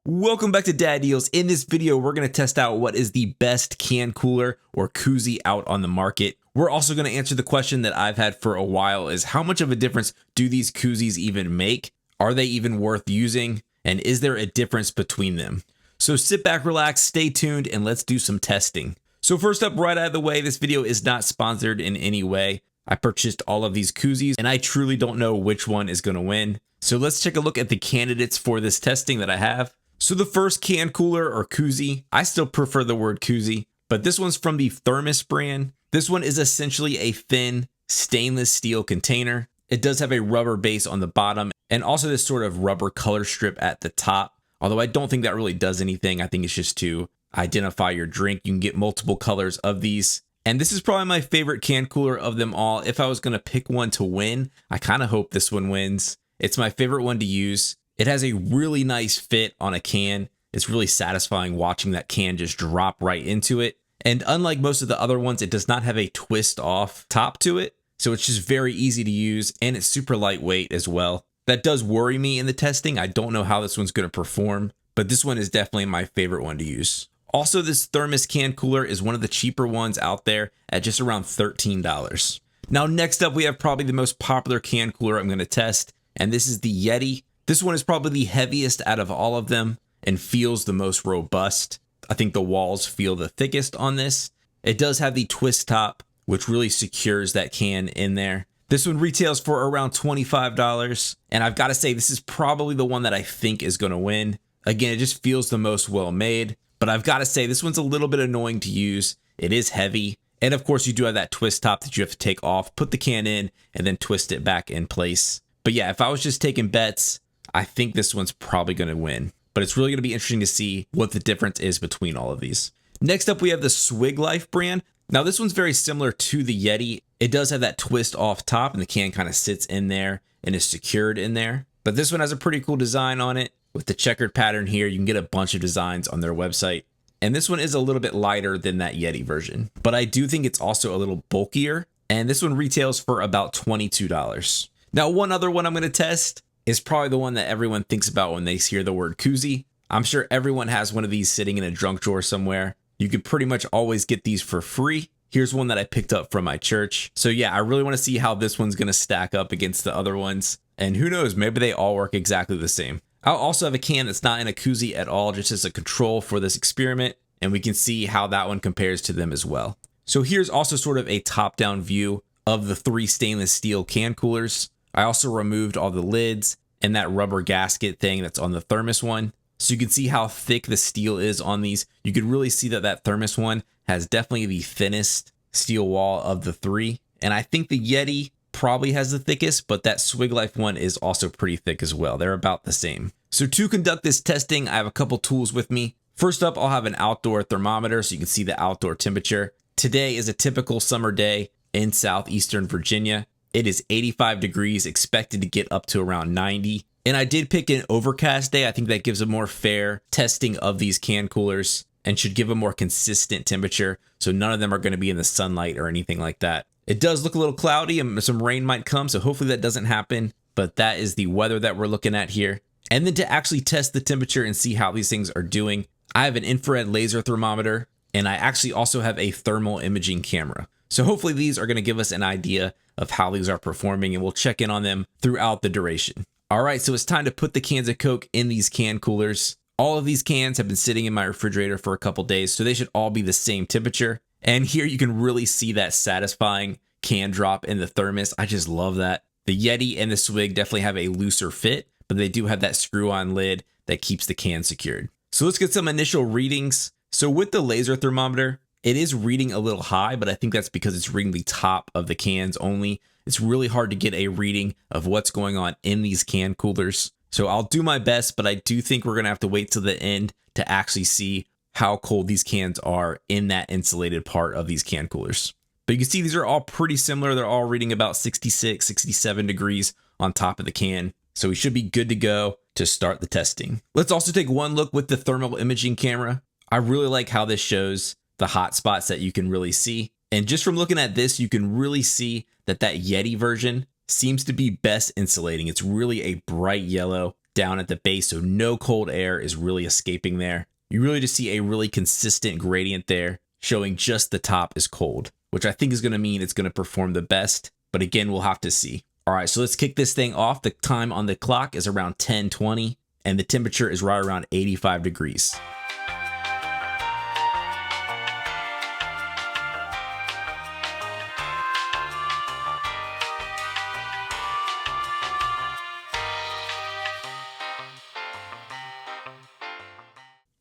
Welcome back to Dad Deals. In this video, we're going to test out what is the best can cooler or koozie out on the market. We're also going to answer the question that I've had for a while is how much of a difference do these koozies even make? Are they even worth using? And is there a difference between them? So sit back, relax, stay tuned, and let's do some testing. So first up, right out of the way, this video is not sponsored in any way. I purchased all of these koozies and I truly don't know which one is going to win. So let's take a look at the candidates for this testing that I have. So the first can cooler or koozie, I still prefer the word koozie, but this one's from the Thermos brand. This one is essentially a thin stainless steel container. It does have a rubber base on the bottom and also this sort of rubber color strip at the top. Although I don't think that really does anything. I think it's just to identify your drink. You can get multiple colors of these. And this is probably my favorite can cooler of them all. If I was going to pick one to win, I kind of hope this one wins. It's my favorite one to use. It has a really nice fit on a can. It's really satisfying watching that can just drop right into it. And unlike most of the other ones, it does not have a twist off top to it. So it's just very easy to use and it's super lightweight as well. That does worry me in the testing. I don't know how this one's going to perform, but this one is definitely my favorite one to use. Also, this Thermos can cooler is one of the cheaper ones out there at just around $13. Now, next up, we have probably the most popular can cooler I'm going to test, and this is the YETI. This one is probably the heaviest out of all of them and feels the most robust. I think the walls feel the thickest on this. It does have the twist top, which really secures that can in there. This one retails for around $25. And I've got to say, this is probably the one that I think is going to win. Again, it just feels the most well made. But I've got to say, this one's a little bit annoying to use. It is heavy. And of course, you do have that twist top that you have to take off, put the can in, and then twist it back in place. But yeah, if I was just taking bets, I think this one's probably going to win, but it's really going to be interesting to see what the difference is between all of these. Next up, we have the Swig Life brand. Now, this one's very similar to the YETI. It does have that twist off top and the can kind of sits in there and is secured in there. But this one has a pretty cool design on it with the checkered pattern here. You can get a bunch of designs on their website. And this one is a little bit lighter than that YETI version, but I do think it's also a little bulkier. And this one retails for about $22. Now, one other one I'm going to test is probably the one that everyone thinks about when they hear the word koozie. I'm sure everyone has one of these sitting in a junk drawer somewhere. You can pretty much always get these for free. Here's one that I picked up from my church. So yeah, I really want to see how this one's going to stack up against the other ones. And who knows, maybe they all work exactly the same. I'll also have a can that's not in a koozie at all, just as a control for this experiment. And we can see how that one compares to them as well. So here's also sort of a top-down view of the three stainless steel can coolers. I also removed all the lids and that rubber gasket thing that's on the Thermos one. So you can see how thick the steel is on these. You could really see that that Thermos one has definitely the thinnest steel wall of the three. And I think the YETI probably has the thickest, but that Swig Life one is also pretty thick as well. They're about the same. So to conduct this testing, I have a couple tools with me. First up, I'll have an outdoor thermometer so you can see the outdoor temperature. Today is a typical summer day in southeastern Virginia. It is 85 degrees, expected to get up to around 90. And I did pick an overcast day. I think that gives a more fair testing of these can coolers and should give a more consistent temperature. So none of them are going to be in the sunlight or anything like that. It does look a little cloudy and some rain might come. So hopefully that doesn't happen. But that is the weather that we're looking at here. And then to actually test the temperature and see how these things are doing, I have an infrared laser thermometer. And I actually also have a thermal imaging camera. So hopefully these are going to give us an idea of how these are performing, and we'll check in on them throughout the duration. All right, so it's time to put the cans of Coke in these can coolers. All of these cans have been sitting in my refrigerator for a couple days, so they should all be the same temperature. And here you can really see that satisfying can drop in the Thermos. I just love that. The YETI and the Swig definitely have a looser fit, but they do have that screw-on lid that keeps the can secured. So let's get some initial readings. So with the laser thermometer, it is reading a little high, but I think that's because it's reading the top of the cans only. It's really hard to get a reading of what's going on in these can coolers. So I'll do my best, but I do think we're going to have to wait till the end to actually see how cold these cans are in that insulated part of these can coolers. But you can see these are all pretty similar. They're all reading about 66, 67 degrees on top of the can. So we should be good to go to start the testing. Let's also take one look with the thermal imaging camera. I really like how this shows the hot spots that you can really see. And just from looking at this, you can really see that that YETI version seems to be best insulating. It's really a bright yellow. down at the base, so no cold air is really escaping there. You really just see a really consistent gradient there, showing just the top is cold, which I think is going to mean it's going to perform the best. But again, we'll have to see. All right, so let's kick this thing off. The time on the clock is around 10:20, and the temperature is right around 85 degrees.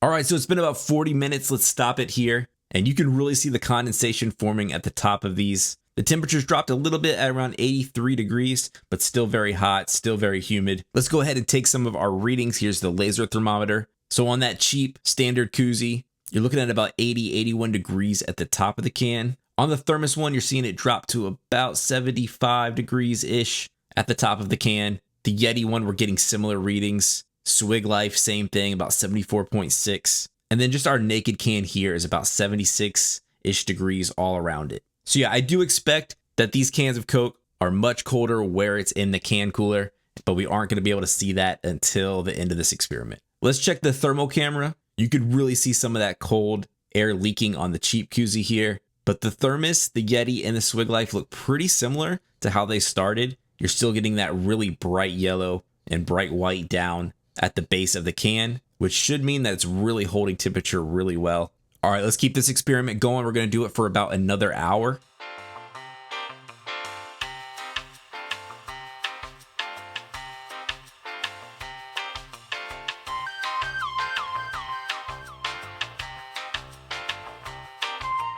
All right, so it's been about 40 minutes. Let's stop it here. And you can really see the condensation forming at the top of these. The temperature's dropped a little bit at around 83 degrees, but still very hot, still very humid. Let's go ahead and take some of our readings. Here's the laser thermometer. So on that cheap standard koozie, you're looking at about 80, 81 degrees at the top of the can. On the Thermos one, you're seeing it drop to about 75 degrees-ish at the top of the can. The YETI one, we're getting similar readings. Swig Life, same thing, about 74.6. And then just our naked can here is about 76-ish degrees all around it. So yeah, I do expect that these cans of Coke are much colder where it's in the can cooler, but we aren't going to be able to see that until the end of this experiment. Let's check the thermal camera. You could really see some of that cold air leaking on the cheap koozie here, but the Thermos, the YETI, and the Swig Life look pretty similar to how they started. You're still getting that really bright yellow and bright white down at the base of the can, which should mean that it's really holding temperature really well. All right, let's keep this experiment going. We're going to do it for about another hour.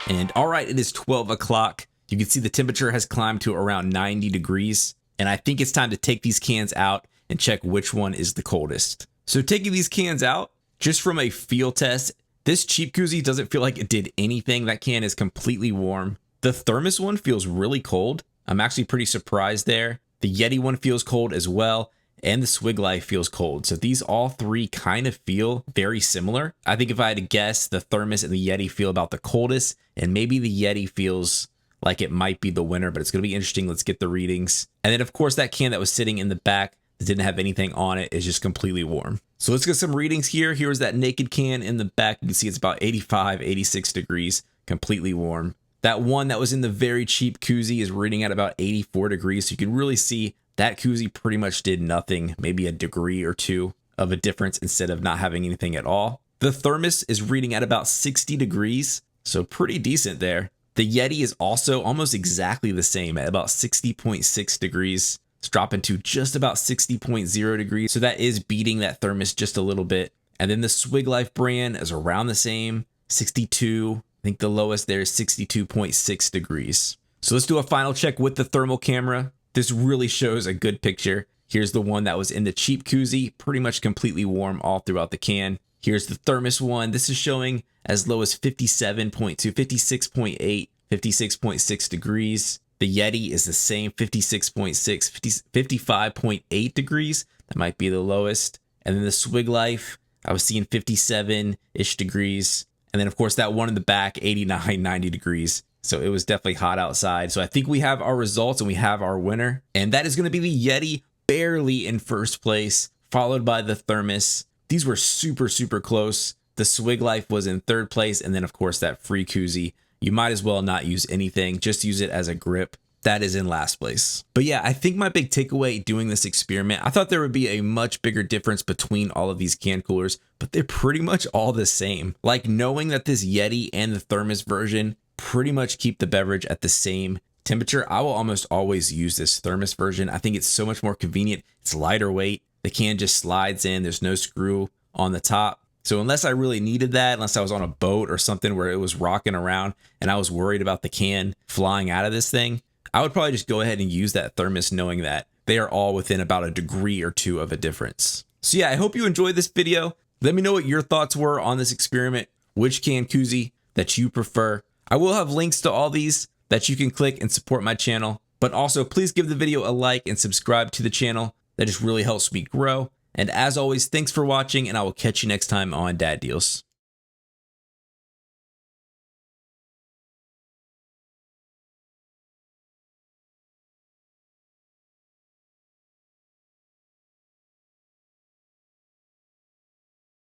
And all right, it is 12 o'clock. You can see the temperature has climbed to around 90 degrees. And I think it's time to take these cans out and check which one is the coldest. So taking these cans out, just from a feel test, this cheap koozie doesn't feel like it did anything. That can is completely warm. The Thermos one feels really cold. I'm actually pretty surprised there. The YETI one feels cold as well, and the Swig Life feels cold. So these all three kind of feel very similar. I think if I had to guess, the Thermos and the YETI feel about the coldest, and maybe the YETI feels like it might be the winner, but it's going to be interesting. Let's get the readings. And then, of course, that can that was sitting in the back that didn't have anything on it is just completely warm. So let's get some readings here. Here's that naked can in the back. You can see it's about 85, 86 degrees, completely warm. That one that was in the very cheap koozie is reading at about 84 degrees. So you can really see that koozie pretty much did nothing, maybe a degree or two of a difference instead of not having anything at all. The Thermos is reading at about 60 degrees, so pretty decent there. The YETI is also almost exactly the same at about 60.6 degrees. It's dropping to just about 60.0 degrees. So that is beating that Thermos just a little bit. And then the Swig Life brand is around the same, 62. I think the lowest there is 62.6 degrees. So let's do a final check with the thermal camera. This really shows a good picture. Here's the one that was in the cheap koozie, pretty much completely warm all throughout the can. Here's the Thermos one. This is showing as low as 57.2, 56.8, 56.6 degrees. The YETI is the same, 56.6, 55.8 degrees. That might be the lowest. And then the Swig Life, I was seeing 57-ish degrees. And then, of course, that one in the back, 89, 90 degrees. So it was definitely hot outside. So I think we have our results and we have our winner. And that is going to be the YETI, barely in first place, followed by the Thermos. These were super, super close. The Swig Life was in third place. And then, of course, that free koozie. You might as well not use anything. Just use it as a grip. That is in last place. But yeah, I think my big takeaway doing this experiment, I thought there would be a much bigger difference between all of these can coolers, but they're pretty much all the same. Like knowing that this YETI and the Thermos version pretty much keep the beverage at the same temperature, I will almost always use this Thermos version. I think it's so much more convenient. It's lighter weight. The can just slides in. There's no screw on the top. So unless I really needed that, unless I was on a boat or something where it was rocking around and I was worried about the can flying out of this thing, I would probably just go ahead and use that Thermos knowing that they are all within about a degree or two of a difference. So yeah, I hope you enjoyed this video. Let me know what your thoughts were on this experiment, which can koozie that you prefer. I will have links to all these that you can click and support my channel, but also please give the video a like and subscribe to the channel. That just really helps me grow. And as always, thanks for watching, and I will catch you next time on Dad Deals.